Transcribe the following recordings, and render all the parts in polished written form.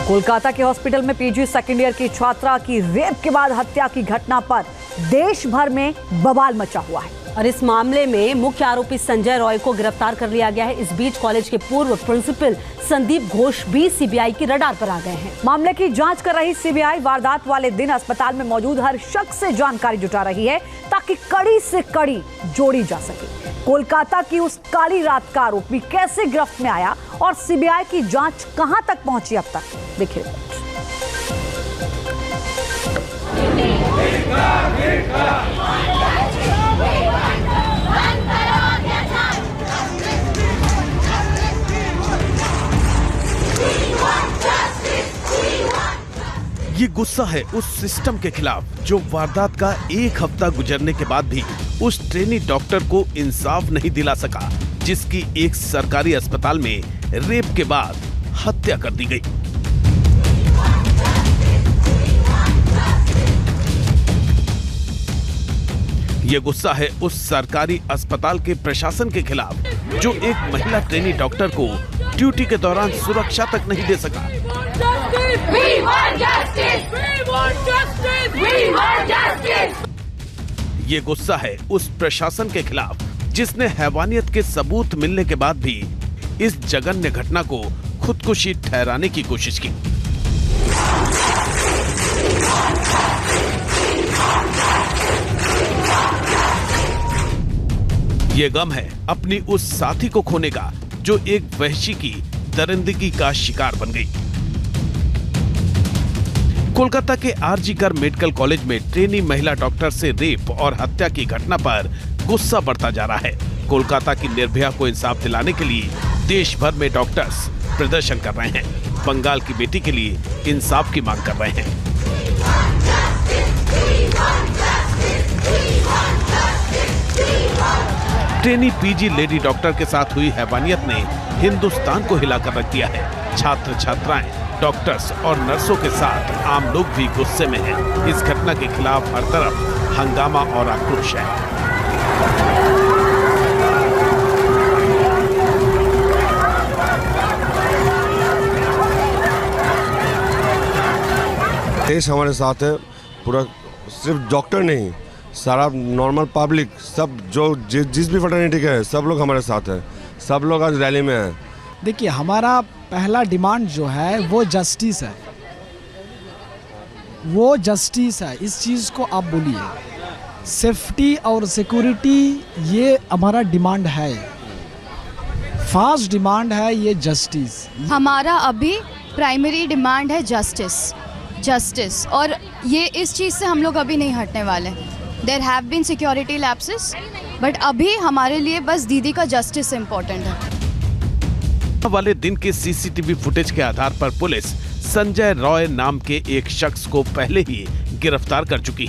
कोलकाता के हॉस्पिटल में PG second year की छात्रा की रेप के बाद हत्या की घटना पर देश भर में बवाल मचा हुआ है और इस मामले में मुख्य आरोपी संजय रॉय को गिरफ्तार कर लिया गया है। इस बीच कॉलेज के पूर्व प्रिंसिपल संदीप घोष भी सीबीआई की रडार पर आ गए हैं। मामले की जांच कर रही सीबीआई वारदात वाले दिन अस्पताल में मौजूद हर शख्स से जानकारी जुटा रही है ताकि कड़ी से कड़ी जोड़ी जा सके। कोलकाता की उस काली रात का आरोपी कैसे गिरफ्त में आया और सीबीआई की जांच कहां तक पहुंची अब तक, देखिए। ये गुस्सा है उस सिस्टम के खिलाफ जो वारदात का एक हफ्ता गुजरने के बाद भी उस ट्रेनी डॉक्टर को इंसाफ नहीं दिला सका, जिसकी एक सरकारी अस्पताल में रेप के बाद हत्या कर दी गई। ये गुस्सा है उस सरकारी अस्पताल के प्रशासन के खिलाफ जो एक महिला ट्रेनी डॉक्टर को ड्यूटी के दौरान सुरक्षा तक नहीं दे सका। ये गुस्सा है उस प्रशासन के खिलाफ जिसने हैवानियत के सबूत मिलने के बाद भी इस जघन्य घटना को खुदकुशी ठहराने की कोशिश की। ये गम है अपनी उस साथी को खोने का जो एक वहशी की दरिंदगी का शिकार बन गई। कोलकाता के आरजी कर मेडिकल कॉलेज में ट्रेनी महिला डॉक्टर से रेप और हत्या की घटना पर गुस्सा बढ़ता जा रहा है। कोलकाता की निर्भया को इंसाफ दिलाने के लिए देश भर में डॉक्टर्स प्रदर्शन कर रहे हैं, बंगाल की बेटी के लिए इंसाफ की मांग कर रहे हैं। ट्रेनी पीजी लेडी डॉक्टर के साथ हुई हैवानियत ने हिंदुस्तान को हिलाकर रख दिया है। छात्र छात्राएं, डॉक्टर्स और नर्सों के साथ आम लोग भी गुस्से में हैं। इस घटना के खिलाफ हर तरफ हंगामा और आक्रोश है। देश हमारे साथ है, पूरा सिर्फ डॉक्टर नहीं, सारा नॉर्मल पब्लिक, सब जो जिस भी फैटर्निटी के है, सब लोग हमारे साथ है। सब लोग आज रैली में हैं। देखिए, हमारा पहला डिमांड जो है वो जस्टिस है, वो जस्टिस है। इस चीज़ को आप बोलिए, सेफ्टी और सिक्योरिटी, ये हमारा डिमांड है, फास्ट डिमांड है ये जस्टिस। हमारा अभी प्राइमरी डिमांड है जस्टिस, और ये इस चीज़ से हम लोग अभी नहीं हटने वाले। There have been security lapses, but अभी हमारे लिए बस दीदी का जस्टिस इम्पोर्टेंट है। वाले दिन के सीसीटीवी फुटेज के आधार पर पुलिस संजय रॉय नाम के एक शख्स को पहले ही गिरफ्तार कर चुकी।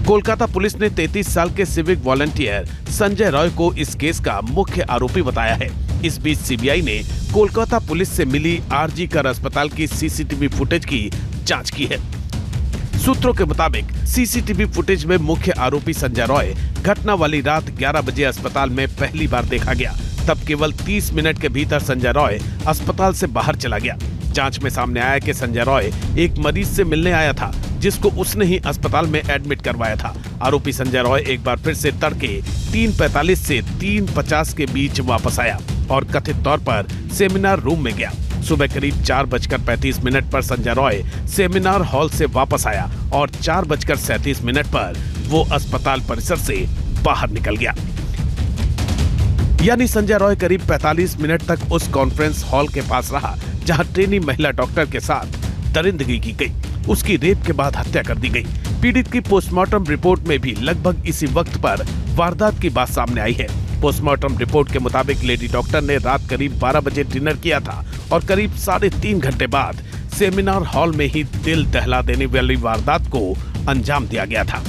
कोलकाता पुलिस ने 33 साल के सिविक वॉलंटियर संजय रॉय को इस केस का मुख्य आरोपी बताया है। इस बीच सीबीआई ने कोलकाता पुलिस से मिली आरजी कर अस्पताल की सीसीटीवी फुटेज की जांच की है। सूत्रों के मुताबिक सीसीटीवी फुटेज में मुख्य आरोपी संजय रॉय घटना वाली रात 11 बजे अस्पताल में पहली बार देखा गया। तब केवल 30 मिनट के भीतर संजय रॉय अस्पताल से बाहर चला गया। जांच में सामने आया कि संजय रॉय एक मरीज से मिलने आया था जिसको उसने ही अस्पताल में एडमिट करवाया था। आरोपी संजय रॉय एक बार फिर से तड़के 3:45 से 3:50 के बीच वापस आया और कथित तौर पर सेमिनार रूम में गया। सुबह करीब 4:35 पर संजय रॉय सेमिनार हॉल से वापस आया और 4:37 पर वो अस्पताल परिसर से बाहर निकल गया। यानी संजय रॉय करीब 45 मिनट तक उस कॉन्फ्रेंस हॉल के पास रहा जहां ट्रेनी महिला डॉक्टर के साथ दरिंदगी की गई। उसकी रेप के बाद हत्या कर दी गई। पीड़ित की पोस्टमार्टम रिपोर्ट में भी लगभग इसी वक्त पर वारदात की बात सामने आई है। पोस्टमार्टम रिपोर्ट के मुताबिक लेडी डॉक्टर ने रात करीब 12 बजे डिनर किया था और करीब 3.5 घंटे बाद सेमिनार हॉल में ही दिल दहला देने वाली वारदात को अंजाम दिया गया था।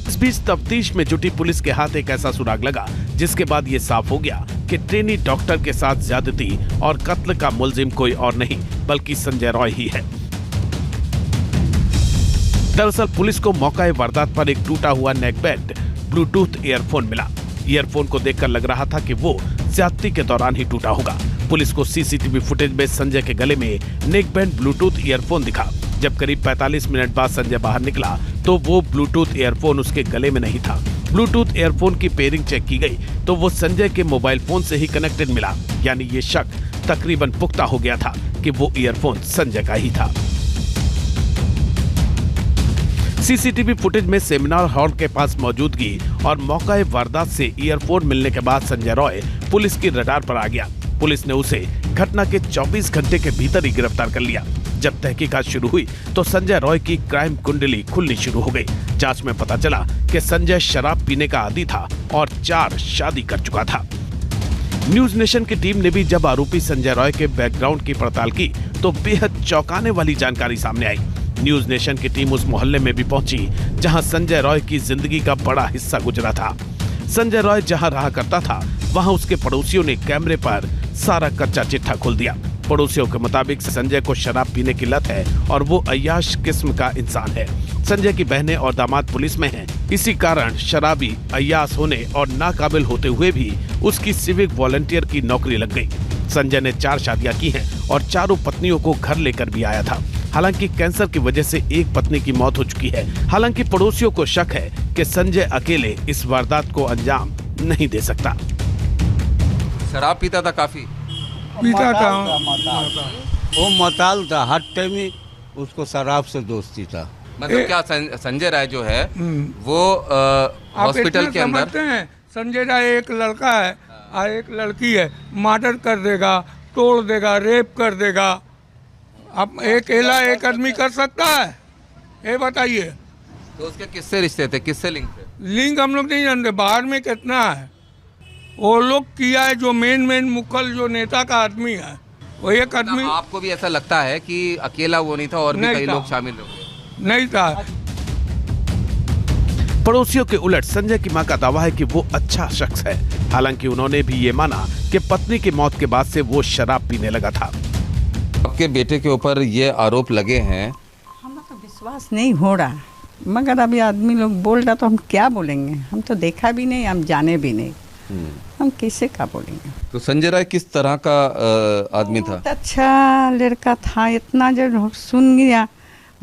इस बीच तफ्तीश में जुटी पुलिस के हाथ एक ऐसा सुराग लगा जिसके बाद ये साफ हो गया कि ट्रेनी डॉक्टर के साथ ज्यादती और कत्ल का मुलजिम कोई और नहीं बल्कि संजय रॉय ही है। दरअसल पुलिस को मौका वारदात पर एक टूटा हुआ नेकबैंड ब्लूटूथ ईयरफोन मिला। ईयरफोन को देखकर लग रहा था कि वो ज्यादती के दौरान ही टूटा होगा। पुलिस को सीसीटीवी फुटेज में संजय के गले में नेकबैंड ब्लूटूथ ईयरफोन दिखा। जब करीब 45 मिनट बाद संजय बाहर निकला तो वो ब्लूटूथ ईयरफोन उसके गले में नहीं था। ब्लूटूथ ईयरफोन की पेयरिंग चेक की गई तो वो संजय के मोबाइल फोन से ही कनेक्टेड मिला, यानी ये शक तकरीबन पुख्ता हो गया था कि वो ईयरफोन संजय का ही था। सीसीटीवी फुटेज में सेमिनार हॉल के पास मौजूदगी और मौका वारदात से ईयरफोन मिलने के बाद संजय रॉय पुलिस की रडार पर आ गया। पुलिस ने उसे घटना के 24 घंटे के भीतर ही गिरफ्तार कर लिया। जब तहकीकात शुरू हुई तो संजय रॉय की क्राइम कुंडली खुलनी शुरू हो गई। जांच में पता चला कि संजय शराब पीने का आदी था और 4 शादी कर चुका था। न्यूज नेशन की टीम ने भी जब आरोपी संजय रॉय के बैकग्राउंड की पड़ताल की तो बेहद चौंकाने वाली जानकारी सामने आई। न्यूज नेशन की टीम उस मोहल्ले में भी पहुंची जहां संजय रॉय की जिंदगी का बड़ा हिस्सा गुजरा था। संजय रॉय जहां रहा करता था वहां उसके पड़ोसियों ने कैमरे पर सारा कच्चा चिट्ठा खोल दिया। पड़ोसियों के मुताबिक संजय को शराब पीने की लत है और वो अय्याश किस्म का इंसान है। संजय की बहनें और दामाद पुलिस में हैं, इसी कारण शराबी, अय्याश होने और नाकाबिल होते हुए भी उसकी सिविक वॉलंटियर की नौकरी लग गई। संजय ने 4 शादियां की हैं और चारों पत्नियों को घर लेकर भी आया था। हालांकि कैंसर की वजह से एक पत्नी की मौत हो चुकी है। हालांकि पड़ोसियों को शक है कि संजय अकेले इस वारदात को अंजाम नहीं दे सकता। शराब पीता था, काफी पीता था। वो मताल था, हर टाइम ही उसको शराब से दोस्ती था। मतलब क्या संजय राय जो है वो हॉस्पिटल के अंदर समझते हैं संजय राय एक लड़का है और एक लड़की है, मर्डर कर देगा, तोड़ देगा, रेप कर देगा। अब अकेला एक आदमी कर सकता है? ये बताइए। तो उसके किससे रिश्ते थे, किससे लिंक थे? लिंक हम लोग नहीं जानते, बाहर में कितना है। वो लोग किया है जो मेन मुखल जो नेता का आदमी है वो एक आदमी। आपको भी ऐसा लगता है कि अकेला वो नहीं था और भी कई लोग शामिल हो? नहीं था। पड़ोसियों के उलट संजय की मां का दावा है कि वो अच्छा शख्स है। हालांकि उन्होंने भी ये माना कि पत्नी की मौत के बाद से वो शराब पीने लगा था। आपके बेटे के ऊपर ये आरोप लगे हैं। हमें तो विश्वास नहीं हो रहा, मगर अभी आदमी लोग बोल रहा तो हम क्या बोलेंगे? हम तो देखा भी नहीं, हम जाने भी नहीं, हम किसे क्या बोलेंगे? तो संजय राय किस तरह का आदमी था? बहुत अच्छा लड़का था। इतना जब सुन गया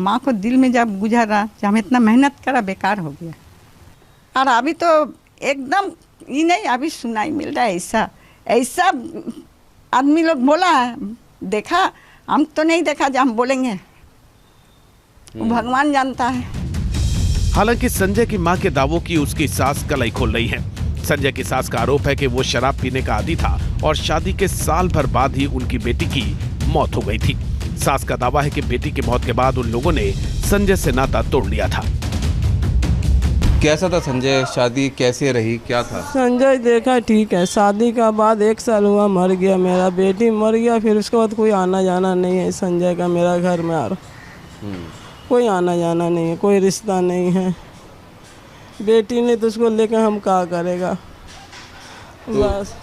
माँ को दिल में जब गुजारा कि हम इतना मेहनत करा बेकार हो गया। और अभी तो एकदम ये नहीं, अभी सुनाई मिल रहा है ऐसा आदमी लोग बोला है, देखा हम तो नहीं देखा जो हम बोलेंगे, वो भगवान जानता है। हालांकि संजय की मां के दावों की उसकी सास कलाई खोल रही है। संजय की सास का आरोप है कि वो शराब पीने का आदी था और शादी के साल भर बाद ही उनकी बेटी की मौत हो गई थी। सास का दावा है कि बेटी की मौत के बाद उन लोगों ने संजय से नाता तोड़ लिया था। कैसा था संजय? शादी कैसे रही, क्या था? संजय देखा ठीक है, शादी का बाद 1 साल हुआ मर गया, मेरा बेटी मर गया, फिर उसके बाद कोई आना जाना नहीं है संजय का मेरा घर में। और कोई आना जाना नहीं है, कोई रिश्ता नहीं है। बेटी ने तो उसको लेकर हम क्या करेगा? तो बस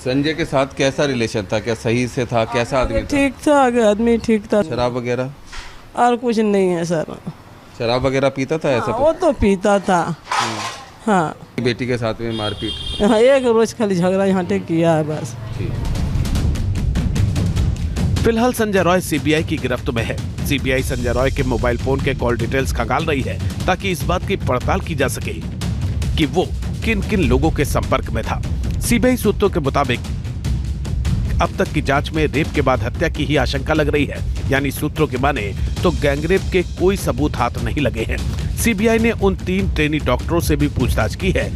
संजय के साथ कैसा रिलेशन था? क्या सही से था? कैसा आदमी था? ठीक था, आदमी ठीक था। शराब वगैरह? और कुछ नहीं है सर। शराब वगैरह पीता था ऐसा? वो तो पीता था। हाँ, बेटी के साथ में मारपीट? हाँ, एक रोज खाली झगड़ा यहाँ किया है बस। फिलहाल संजय रॉय सीबीआई की गिरफ्त में है। सीबीआई संजय रॉय के मोबाइल फोन के कॉल डिटेल्स खंगाल रही है ताकि इस बात की पड़ताल की जा सके कि वो किन किन लोगों के संपर्क में था। सीबीआई सूत्रों के मुताबिक अब तक की जांच में रेप के बाद हत्या की ही आशंका लग रही है, यानी सूत्रों की माने तो गैंगरेप के कोई सबूत हाथ नहीं लगे हैं। सीबीआई ने उन 3 ट्रेनी डॉक्टरों से भी पूछताछ की है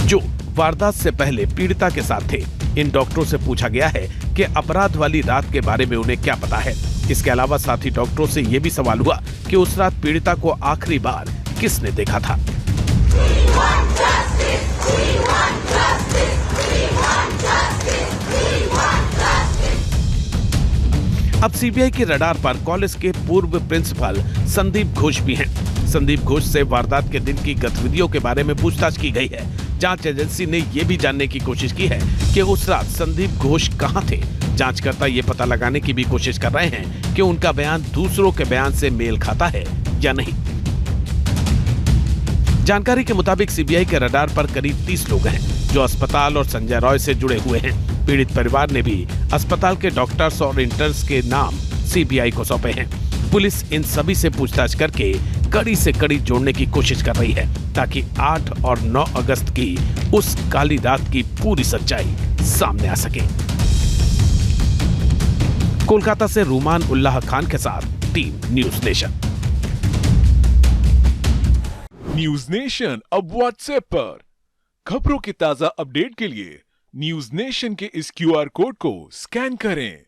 जो वारदात से पहले पीड़िता के साथ थे। इन डॉक्टरों से पूछा गया है कि अपराध वाली रात के बारे में उन्हें क्या पता है। इसके अलावा साथी डॉक्टरों से यह भी सवाल हुआ कि उस रात पीड़िता को आखिरी बार किसने देखा था। अब सीबीआई की रडार पर कॉलेज के पूर्व प्रिंसिपल संदीप घोष भी हैं। संदीप घोष से वारदात के दिन की गतिविधियों के बारे में पूछताछ की गई है। जांच एजेंसी ने यह भी जानने की कोशिश की है कि उस रात संदीप घोष कहां थे। जांचकर्ता ये पता लगाने की भी कोशिश कर रहे हैं कि उनका बयान दूसरों के बयान से मेल खाता है या नहीं। जानकारी के मुताबिक सीबीआई के रडार पर करीब 30 लोग हैं। जो अस्पताल और संजय रॉय से जुड़े हुए हैं। पीड़ित परिवार ने भी अस्पताल के डॉक्टर्स और इंटर्न्स के नाम सीबीआई को सौंपे हैं। पुलिस इन सभी से पूछताछ करके कड़ी से कड़ी जोड़ने की कोशिश कर रही है ताकि 8 और 9 अगस्त की उस काली रात की पूरी सच्चाई सामने आ सके। कोलकाता से रुमान उल्लाह खान के साथ team news nation. News nation अब व्हाट्सएप पर खबरों की ताजा अपडेट के लिए न्यूज नेशन के इस QR कोड को स्कैन करें।